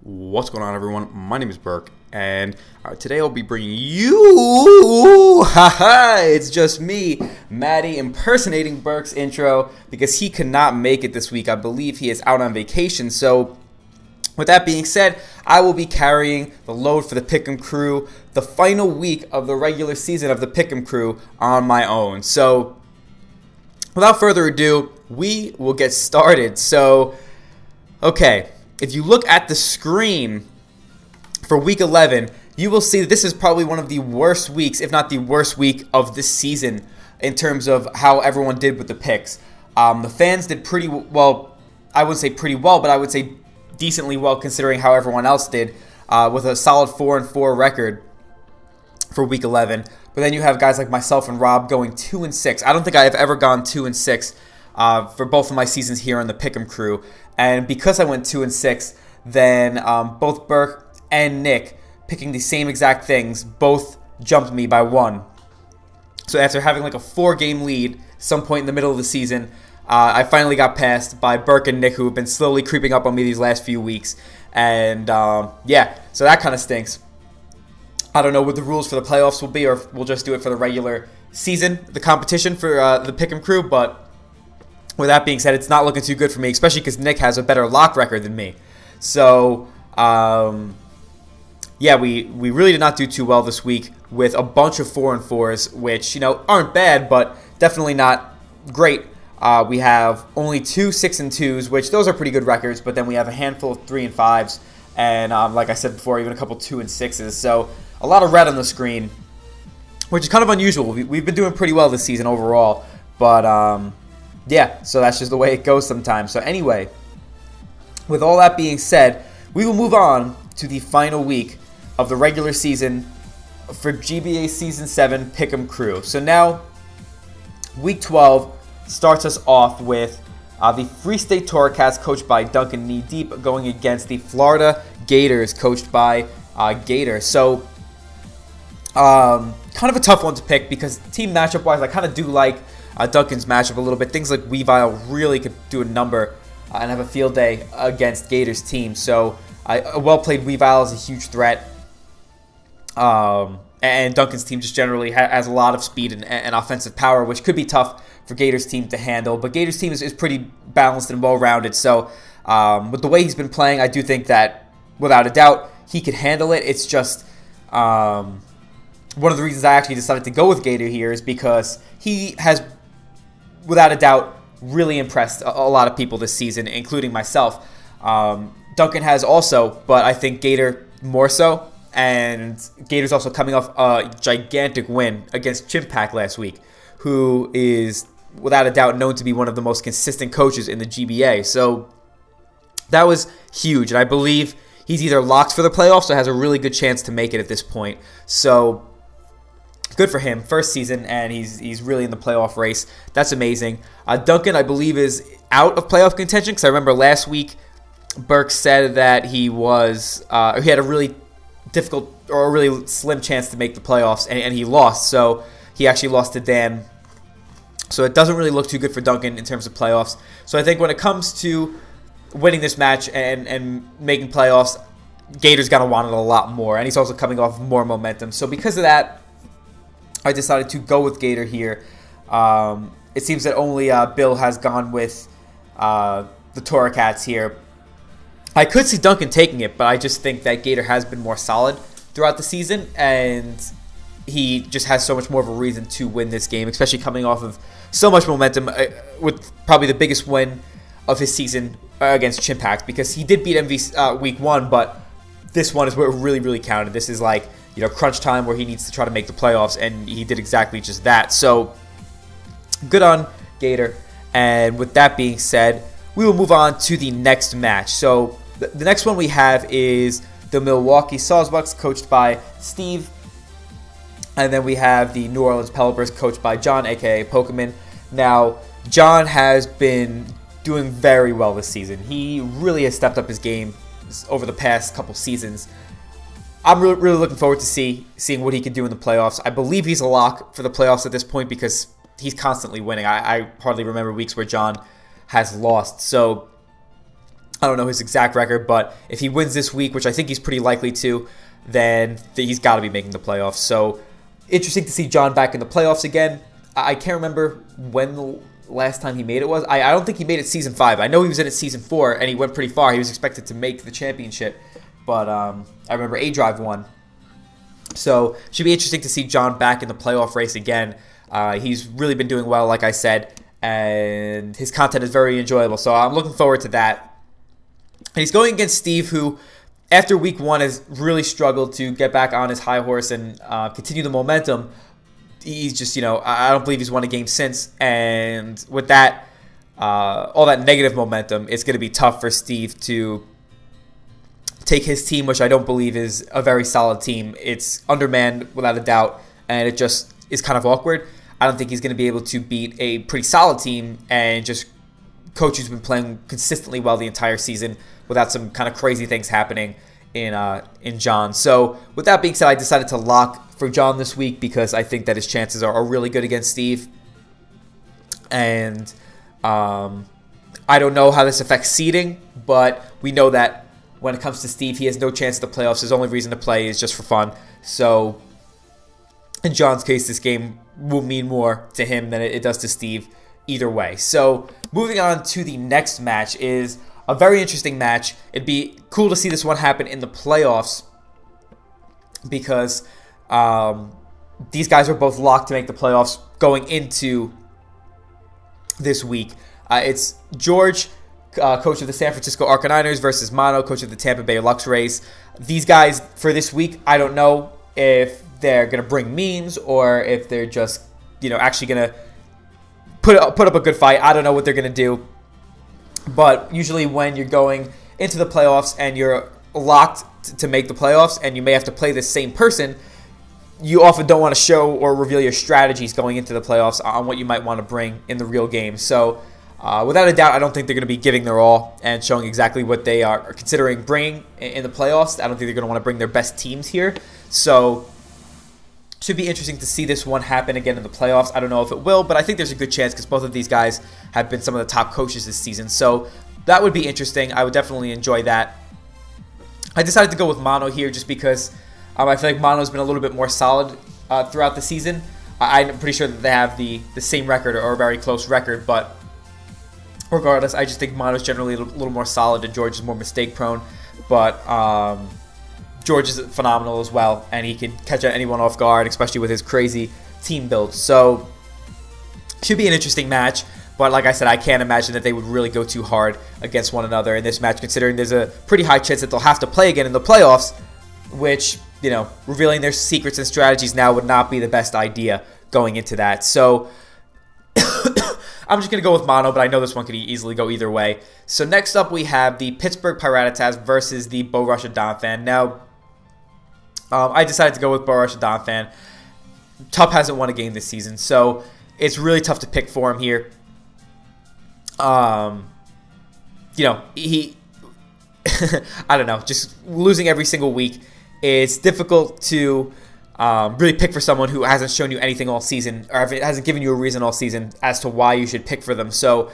What's going on, everyone? My name is Berk, and today I'll be bringing you, it's just me, Matty, impersonating Berk's intro because he could not make it this week. I believe he is out on vacation. So with that being said, I will be carrying the load for the Pick'em crew, the final week of the regular season of the Pick'em crew, on my own. So without further ado, we will get started. So, okay. If you look at the screen for Week 11, you will see that this is probably one of the worst weeks, if not the worst week of this season in terms of how everyone did with the picks. The fans did pretty well. I wouldn't say pretty well, but I would say decently well considering how everyone else did, with a solid 4-4 record for Week 11. But then you have guys like myself and Rob going 2-6. I don't think I have ever gone 2-6 for both of my seasons here on the Pick'em crew. And because I went 2-6, then both Berk and Nick picking the same exact things both jumped me by one. So after having like a 4-game lead some point in the middle of the season, I finally got passed by Berk and Nick, who have been slowly creeping up on me these last few weeks. And yeah, so that kind of stinks. I don't know what the rules for the playoffs will be, or if we'll just do it for the regular season, the competition for the Pick'em crew, but with that being said, it's not looking too good for me, especially because Nick has a better lock record than me. So, yeah, we really did not do too well this week with a bunch of 4-4s, which, you know, aren't bad, but definitely not great. We have only 2 6-2s, which those are pretty good records, but then we have a handful of 3-5s, and like I said before, even a couple 2-6s. So a lot of red on the screen, which is kind of unusual. We've been doing pretty well this season overall, but yeah, so that's just the way it goes sometimes. So anyway, with all that being said, we will move on to the final week of the regular season for GBA Season 7 Pick'em Crew. So now, Week 12 starts us off with the Free State Torcats, coached by Duncan Knee Deep, going against the Florida Gators, coached by Gator. So, kind of a tough one to pick because team matchup-wise, I kind of do like Duncan's matchup a little bit. Things like Weavile really could do a number and have a field day against Gators' team. So a well-played Weavile is a huge threat. And Duncan's team just generally has a lot of speed and offensive power, which could be tough for Gators' team to handle. But Gators' team is pretty balanced and well-rounded. So with the way he's been playing, I do think that, without a doubt, he could handle it. It's just one of the reasons I actually decided to go with Gator here is because he has, without a doubt, really impressed a lot of people this season, including myself. Duncan has also, but I think Gator more so. And Gator's also coming off a gigantic win against Chimpack last week, who is, without a doubt, known to be one of the most consistent coaches in the GBA. So that was huge. And I believe he's either locked for the playoffs or has a really good chance to make it at this point. So good for him. First season, and he's really in the playoff race. That's amazing. Duncan, I believe, is out of playoff contention because I remember last week Berk said that he was he had a really difficult or a really slim chance to make the playoffs, and he lost. So he actually lost to Dan. So it doesn't really look too good for Duncan in terms of playoffs. So I think when it comes to winning this match and making playoffs, Gator's going to want it a lot more, and he's also coming off more momentum. So because of that, I decided to go with Gator here. It seems that only Bill has gone with the Torcats here. I could see Duncan taking it, but I just think that Gator has been more solid throughout the season, and he just has so much more of a reason to win this game, especially coming off of so much momentum with probably the biggest win of his season against Chimpact, because he did beat MV Week 1, but this one is where it really, really counted. This is like, you know, crunch time where he needs to try to make the playoffs, and he did exactly just that. So good on Gator. And with that being said, we will move on to the next match. So the next one we have is the Milwaukee Sawsbucks, coached by Steve. And then we have the New Orleans Pelipers, coached by John, a.k.a. Pokemon. Now, John has been doing very well this season. He really has stepped up his game over the past couple seasons. I'm really looking forward to seeing what he can do in the playoffs. I believe he's a lock for the playoffs at this point because he's constantly winning. I hardly remember weeks where John has lost. So I don't know his exact record, but if he wins this week, which I think he's pretty likely to, then he's got to be making the playoffs. So interesting to see John back in the playoffs again. I can't remember when the last time he made it was. I don't think he made it season 5. I know he was in it season 4, and he went pretty far. He was expected to make the championship, but I remember A-Drive won. So should be interesting to see John back in the playoff race again. He's really been doing well, like I said, and his content is very enjoyable. So I'm looking forward to that. And he's going against Steve, who after week 1 has really struggled to get back on his high horse and continue the momentum. He's just, I don't believe he's won a game since. And with that, all that negative momentum, it's going to be tough for Steve to take his team, which I don't believe is a very solid team. It's undermanned without a doubt, and it just is kind of awkward. I don't think he's going to be able to beat a pretty solid team and just coach who's been playing consistently well the entire season without some kind of crazy things happening in John. So with that being said, I decided to lock for John this week because I think that his chances are really good against Steve. And I don't know how this affects seeding, but we know that when it comes to Steve, he has no chance at the playoffs. His only reason to play is just for fun. So in John's case, this game will mean more to him than it does to Steve either way. So moving on to the next match is a very interesting match. It'd be cool to see this one happen in the playoffs because these guys are both locked to make the playoffs going into this week. It's George, coach of the San Francisco Arcanines, versus Mono, coach of the Tampa Bay Lux Rays. These guys, for this week, I don't know if they're going to bring memes or if they're just, actually going to put up a good fight. I don't know what they're going to do. But usually when you're going into the playoffs and you're locked to make the playoffs and you may have to play the same person, you often don't want to show or reveal your strategies going into the playoffs on what you might want to bring in the real game. So without a doubt, I don't think they're going to be giving their all and showing exactly what they are considering bringing in the playoffs. I don't think they're going to want to bring their best teams here. So should be interesting to see this one happen again in the playoffs. I don't know if it will, but I think there's a good chance because both of these guys have been some of the top coaches this season. So that would be interesting. I would definitely enjoy that. I decided to go with Mono here just because I feel like Mono's been a little bit more solid throughout the season. I'm pretty sure that they have the same record or a very close record, but regardless, I just think Mono's generally a little more solid and George is more mistake prone. But George is phenomenal as well, and he can catch anyone off guard, especially with his crazy team build. So should be an interesting match, but like I said, I can't imagine that they would really go too hard against one another in this match, considering there's a pretty high chance that they'll have to play again in the playoffs, which, revealing their secrets and strategies now would not be the best idea going into that. So I'm just going to go with Mono, but I know this one could easily go either way. So next up, we have the Pittsburgh Piratas versus the Bo Russia Donphan. Now, I decided to go with Bo Russia Donphan. Tup hasn't won a game this season, so it's really tough to pick for him here. He I don't know, just losing every single week. It's difficult to really pick for someone who hasn't shown you anything all season, or hasn't given you a reason all season as to why you should pick for them. So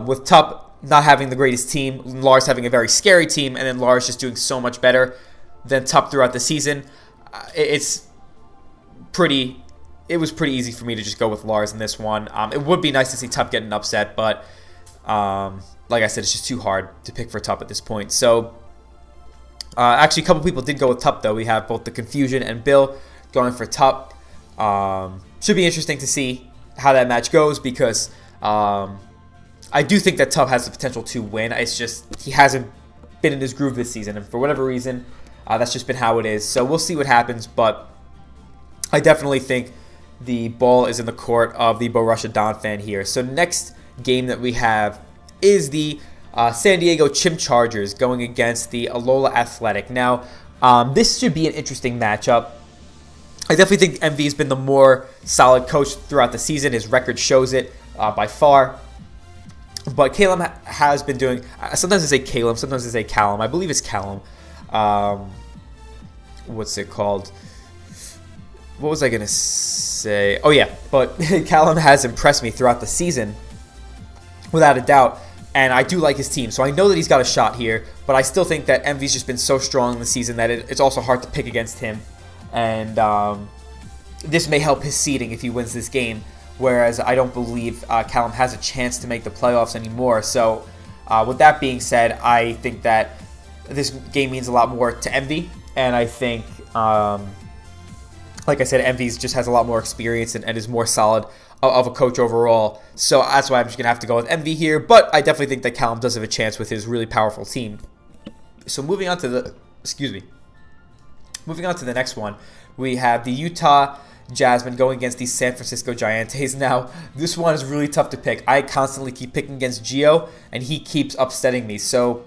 with Tup not having the greatest team, Lars having a very scary team, and then Lars just doing so much better than Tup throughout the season, it was pretty easy for me to just go with Lars in this one. It would be nice to see Tup get an upset, but like I said, it's just too hard to pick for Tup at this point. So actually, a couple people did go with Tup, though. We have both the Confusion and Bill going for Tup. Should be interesting to see how that match goes because I do think that Tup has the potential to win. It's just he hasn't been in his groove this season, and for whatever reason, that's just been how it is. So we'll see what happens, but I definitely think the ball is in the court of the Bo Russia Donphan here. So next game that we have is the San Diego Chimp Chargers going against the Alola Athletic. Now, this should be an interesting matchup. I definitely think MV has been the more solid coach throughout the season. His record shows it by far. But Calum has been doing... sometimes I say Calum, sometimes I say Callum. I believe it's Callum. What's it called? What was I going to say? Oh, yeah. But Callum has impressed me throughout the season, without a doubt. And I do like his team, so I know that he's got a shot here. But I still think that Envy's just been so strong in the season that it's also hard to pick against him. And this may help his seeding if he wins this game. Whereas I don't believe Callum has a chance to make the playoffs anymore. So with that being said, I think that this game means a lot more to Envy. And I think, like I said, Envy just has a lot more experience and is more solid of a coach overall. So that's why I'm just going to have to go with Envy here. But I definitely think that Callum does have a chance with his really powerful team. So moving on to the, moving on to the next one, we have the Utah Jasmine going against the San Francisco Giants. Now, this one is really tough to pick. I constantly keep picking against Gio, and he keeps upsetting me. So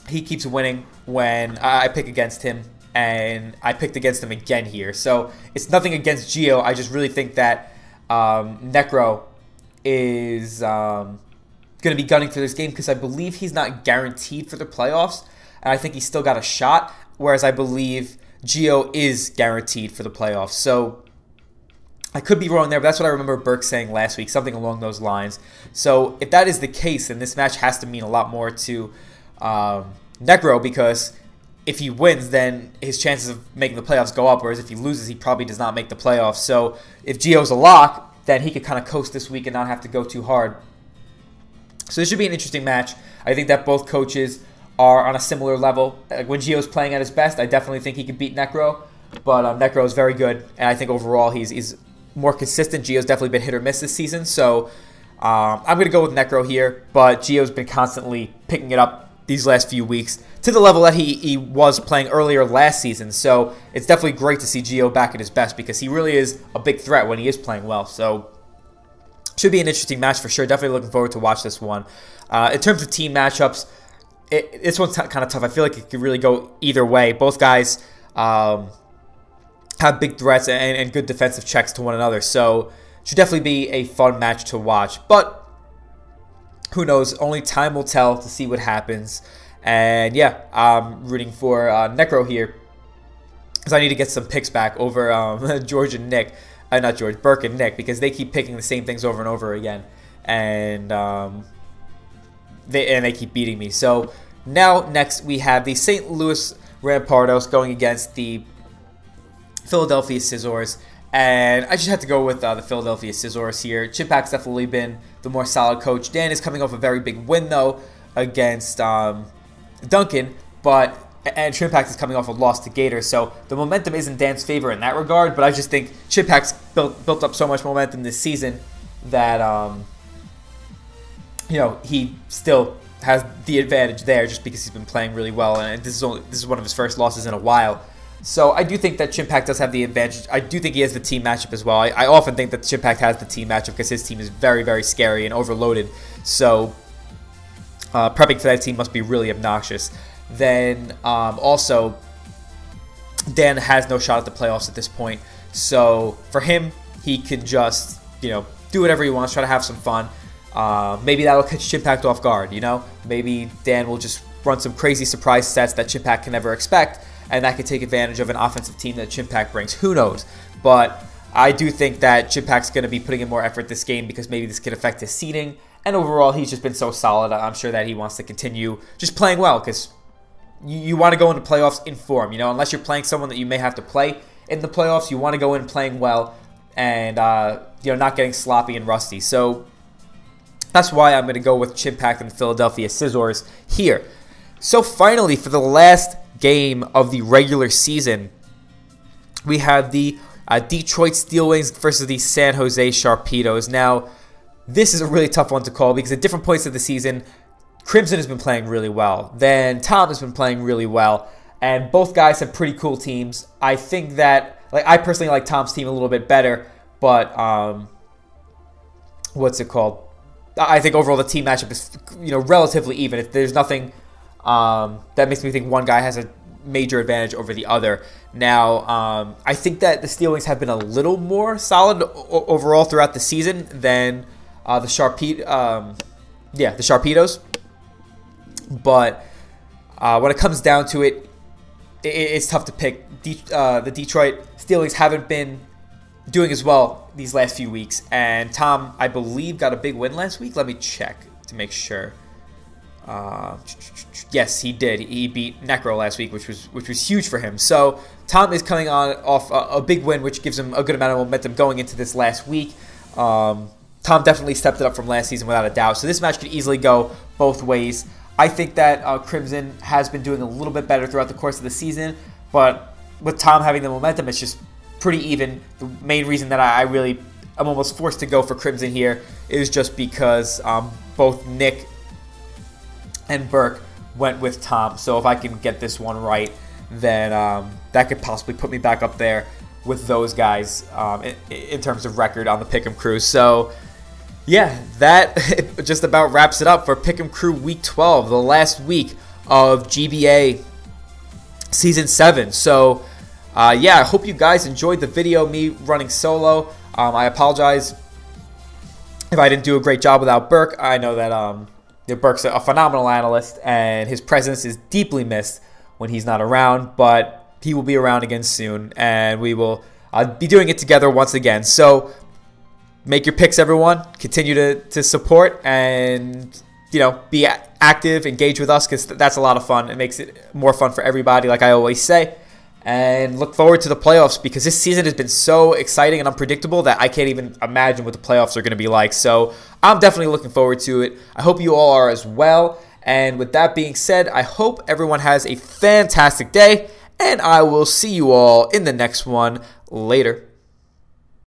he keeps winning when I pick against him, and I picked against him again here. So it's nothing against Gio. I just really think that Necro is going to be gunning for this game because I believe he's not guaranteed for the playoffs, and I think he's still got a shot, whereas I believe Gio is guaranteed for the playoffs. So I could be wrong there, but that's what I remember Berk saying last week, something along those lines. So if that is the case, then this match has to mean a lot more to Necro, because if he wins, then his chances of making the playoffs go up, whereas if he loses, he probably does not make the playoffs. So if Gio's a lock, then he could kind of coast this week and not have to go too hard. So this should be an interesting match. I think that both coaches are on a similar level. When Gio's playing at his best, I definitely think he could beat Necro, but Necro is very good, and I think overall he's more consistent. Gio's definitely been hit or miss this season, so I'm going to go with Necro here, but Gio's been constantly picking it up these last few weeks to the level that he was playing earlier last season. So it's definitely great to see Gio back at his best because he really is a big threat when he is playing well. So should be an interesting match for sure. Definitely looking forward to watch this one. In terms of team matchups, this one's kind of tough. I feel like it could really go either way. Both guys have big threats and good defensive checks to one another. So should definitely be a fun match to watch. But who knows? Only time will tell to see what happens. And yeah, I'm rooting for Necro here because I need to get some picks back over George and Nick. Not George, Berk and Nick, because they keep picking the same things over and over again. And they keep beating me. So now next we have the St. Louis Rampardos going against the Philadelphia Scissors. And I just had to go with the Philadelphia Scissors here. Chimpak's definitely been the more solid coach. Dan is coming off a very big win, though, against Duncan. And Chimpak is coming off a loss to Gators. So the momentum is in Dan's favor in that regard. But I just think Chimpak's built up so much momentum this season that, he still has the advantage there just because he's been playing really well. And this is one of his first losses in a while. So I do think that Chimpak does have the advantage. I do think he has the team matchup as well. I often think that Chimpak has the team matchup because his team is very, very scary and overloaded. So prepping for that team must be really obnoxious. Then also, Dan has no shot at the playoffs at this point. So for him, he could just, do whatever he wants, try to have some fun. Maybe that'll catch Chimpak off guard, Maybe Dan will just run some crazy surprise sets that Chimpak can never expect. And that could take advantage of an offensive team that Chimpak brings. Who knows? But I do think that Chimpak's going to be putting in more effort this game because maybe this could affect his seeding. And overall, he's just been so solid. I'm sure that he wants to continue just playing well because you want to go into playoffs in form. Unless you're playing someone that you may have to play in the playoffs, you want to go in playing well and not getting sloppy and rusty. So that's why I'm going to go with Chimpak and the Philadelphia Scissors here. So finally, for the last game of the regular season, we have the Detroit Steel Wings versus the San Jose Sharpedos. Now, this is a really tough one to call because at different points of the season, Crimson has been playing really well. Then Tom has been playing really well. And both guys have pretty cool teams. I think that, I personally like Tom's team a little bit better. But, what's it called? I think overall the team matchup is, relatively even. If there's nothing that makes me think one guy has a major advantage over the other. Now, I think that the Steel Wings have been a little more solid overall throughout the season than the Sharpedos. But when it comes down to it, it's tough to pick. The Detroit Steel Wings haven't been doing as well these last few weeks. And Tom, I believe, got a big win last week. Let me check. to make sure. Yes, he did. He beat Necro last week, which was huge for him. So Tom is coming on off a big win, which gives him a good amount of momentum going into this last week. Tom definitely stepped it up from last season without a doubt. So this match could easily go both ways. I think that Crimson has been doing a little bit better throughout the course of the season, but with Tom having the momentum, it's just pretty even. The main reason that I'm almost forced to go for Crimson here is just because both Nick and Berk went with Tom. So if I can get this one right, then that could possibly put me back up there with those guys in terms of record on the Pick'em Crew. So yeah, that just about wraps it up for Pick'em Crew Week 12, the last week of GBA Season 7. So yeah, I hope you guys enjoyed the video, me running solo. I apologize if I didn't do a great job without Berk. I know that Berk's a phenomenal analyst, and his presence is deeply missed when he's not around, but he will be around again soon, and we will be doing it together once again. So make your picks, everyone. Continue to support and, you know, be active, engage with us, because that's a lot of fun. It makes it more fun for everybody, like I always say. And look forward to the playoffs, because this season has been so exciting and unpredictable that I can't even imagine what the playoffs are going to be like. So I'm definitely looking forward to it. I hope you all are as well. And with that being said, I hope everyone has a fantastic day, and I will see you all in the next one. Later.